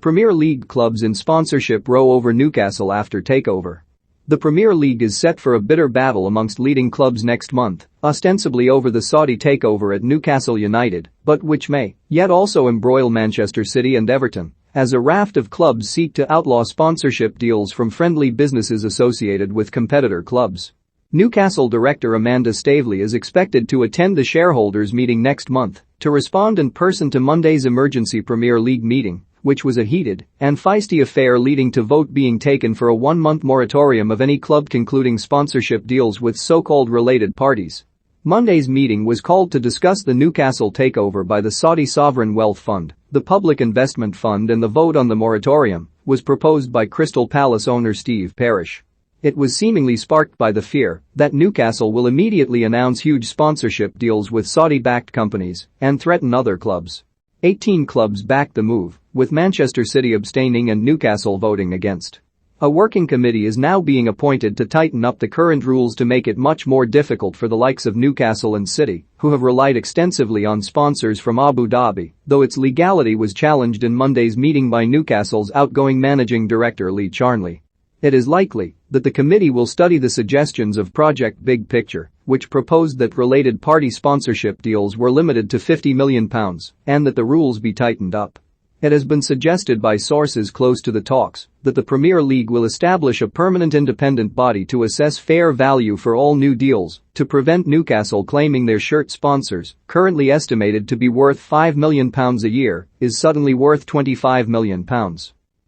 Premier League clubs in sponsorship row over Newcastle after takeover. The Premier League is set for a bitter battle amongst leading clubs next month, ostensibly over the Saudi takeover at Newcastle United, but which may yet also embroil Manchester City and Everton, as a raft of clubs seek to outlaw sponsorship deals from friendly businesses associated with competitor clubs. Newcastle director Amanda Staveley is expected to attend the shareholders' meeting next month to respond in person to Monday's emergency Premier League meeting, which was a heated and feisty affair leading to vote being taken for a one-month moratorium of any club concluding sponsorship deals with so-called related parties. Monday's meeting was called to discuss the Newcastle takeover by the Saudi Sovereign Wealth Fund, the Public Investment Fund, and the vote on the moratorium was proposed by Crystal Palace owner Steve Parish. It was seemingly sparked by the fear that Newcastle will immediately announce huge sponsorship deals with Saudi-backed companies and threaten other clubs. 18 clubs backed the move, with Manchester City abstaining and Newcastle voting against. A working committee is now being appointed to tighten up the current rules to make it much more difficult for the likes of Newcastle and City, who have relied extensively on sponsors from Abu Dhabi, though its legality was challenged in Monday's meeting by Newcastle's outgoing managing director Lee Charnley. It is likely that the committee will study the suggestions of Project Big Picture, which proposed that related party sponsorship deals were limited to £50 million and that the rules be tightened up. It has been suggested by sources close to the talks that the Premier League will establish a permanent independent body to assess fair value for all new deals to prevent Newcastle claiming their shirt sponsors, currently estimated to be worth £5 million a year, is suddenly worth £25 million.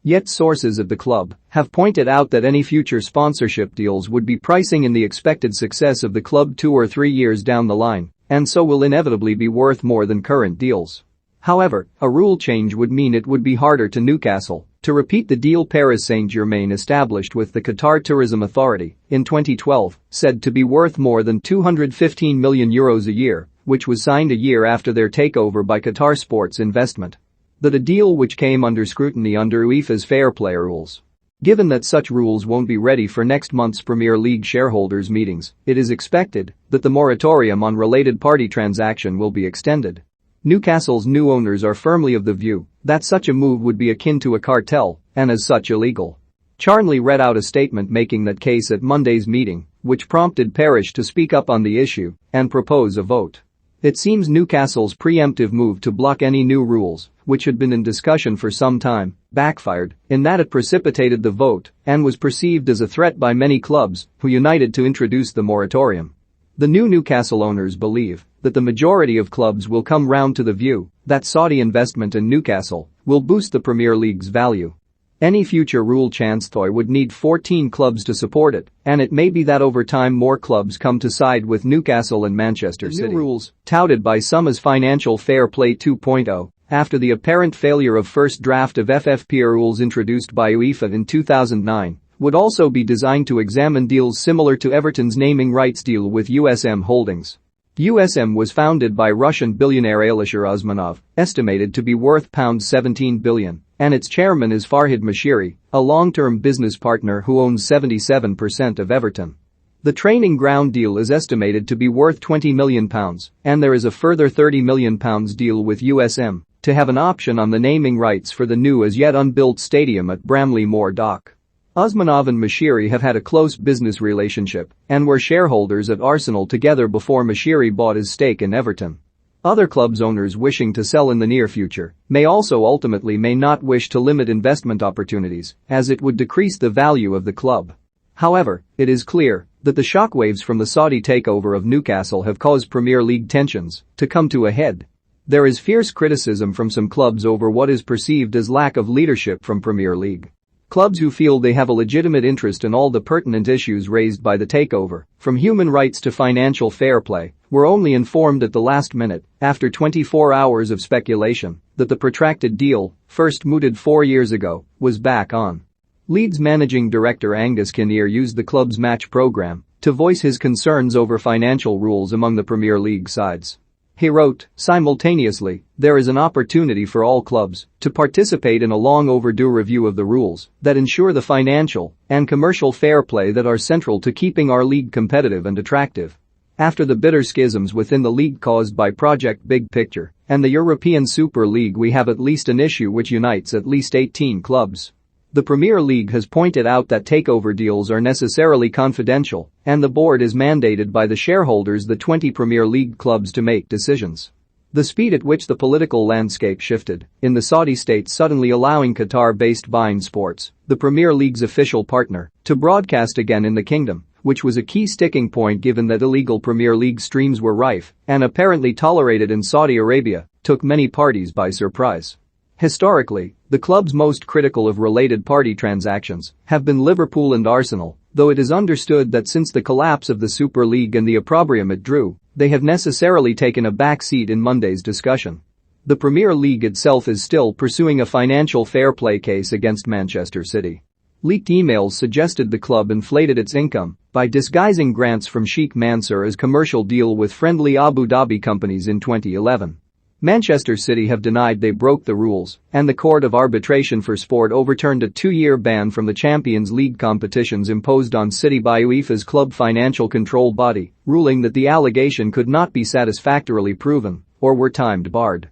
Yet sources at the club have pointed out that any future sponsorship deals would be pricing in the expected success of the club 2 or 3 years down the line, and so will inevitably be worth more than current deals. However, a rule change would mean it would be harder to Newcastle to repeat the deal Paris Saint-Germain established with the Qatar Tourism Authority in 2012, said to be worth more than €215 million a year, which was signed a year after their takeover by Qatar Sports Investment. That a deal which came under scrutiny under UEFA's fair play rules. Given that such rules won't be ready for next month's Premier League shareholders' meetings, it is expected that the moratorium on related party transaction will be extended. Newcastle's new owners are firmly of the view that such a move would be akin to a cartel and as such illegal. Charnley read out a statement making that case at Monday's meeting, which prompted Parish to speak up on the issue and propose a vote. It seems Newcastle's preemptive move to block any new rules, which had been in discussion for some time, backfired in that it precipitated the vote and was perceived as a threat by many clubs who united to introduce the moratorium. The new Newcastle owners believe that the majority of clubs will come round to the view that Saudi investment in Newcastle will boost the Premier League's value. Any future rule change would need 14 clubs to support it, and it may be that over time more clubs come to side with Newcastle and Manchester City. The new rules, touted by some as Financial Fair Play 2.0, after the apparent failure of first draft of FFP rules introduced by UEFA in 2009, would also be designed to examine deals similar to Everton's naming rights deal with USM Holdings. USM was founded by Russian billionaire Alisher Usmanov, estimated to be worth £17 billion, and its chairman is Farhad Mashiri, a long-term business partner who owns 77% of Everton. The training ground deal is estimated to be worth £20 million, and there is a further £30 million deal with USM to have an option on the naming rights for the new as yet unbuilt stadium at Bramley Moor Dock. Usmanov and Mashiri have had a close business relationship and were shareholders at Arsenal together before Mashiri bought his stake in Everton. Other clubs owners wishing to sell in the near future may also ultimately may not wish to limit investment opportunities, as it would decrease the value of the club. However, it is clear that the shockwaves from the Saudi takeover of Newcastle have caused Premier League tensions to come to a head. There is fierce criticism from some clubs over what is perceived as lack of leadership from Premier League. Clubs who feel they have a legitimate interest in all the pertinent issues raised by the takeover, from human rights to financial fair play, were only informed at the last minute, after 24 hours of speculation, that the protracted deal, first mooted 4 years ago, was back on. Leeds managing director Angus Kinnear used the club's match programme to voice his concerns over financial rules among the Premier League sides. He wrote, simultaneously, there is an opportunity for all clubs to participate in a long overdue review of the rules that ensure the financial and commercial fair play that are central to keeping our league competitive and attractive. After the bitter schisms within the league caused by Project Big Picture, and the European Super League we have at least an issue which unites at least 18 clubs. The Premier League has pointed out that takeover deals are necessarily confidential, and the board is mandated by the shareholders the 20 Premier League clubs to make decisions. The speed at which the political landscape shifted in the Saudi state suddenly allowing Qatar-based beIN Sports, the Premier League's official partner, to broadcast again in the kingdom, which was a key sticking point given that illegal Premier League streams were rife and apparently tolerated in Saudi Arabia, took many parties by surprise. Historically, the clubs most critical of related party transactions have been Liverpool and Arsenal, though it is understood that since the collapse of the Super League and the opprobrium it drew, they have necessarily taken a back seat in Monday's discussion. The Premier League itself is still pursuing a financial fair play case against Manchester City. Leaked emails suggested the club inflated its income by disguising grants from Sheikh Mansour as commercial deal with friendly Abu Dhabi companies in 2011. Manchester City have denied they broke the rules, and the Court of Arbitration for Sport overturned a 2-year ban from the Champions League competitions imposed on City by UEFA's club financial control body, ruling that the allegation could not be satisfactorily proven or were time barred.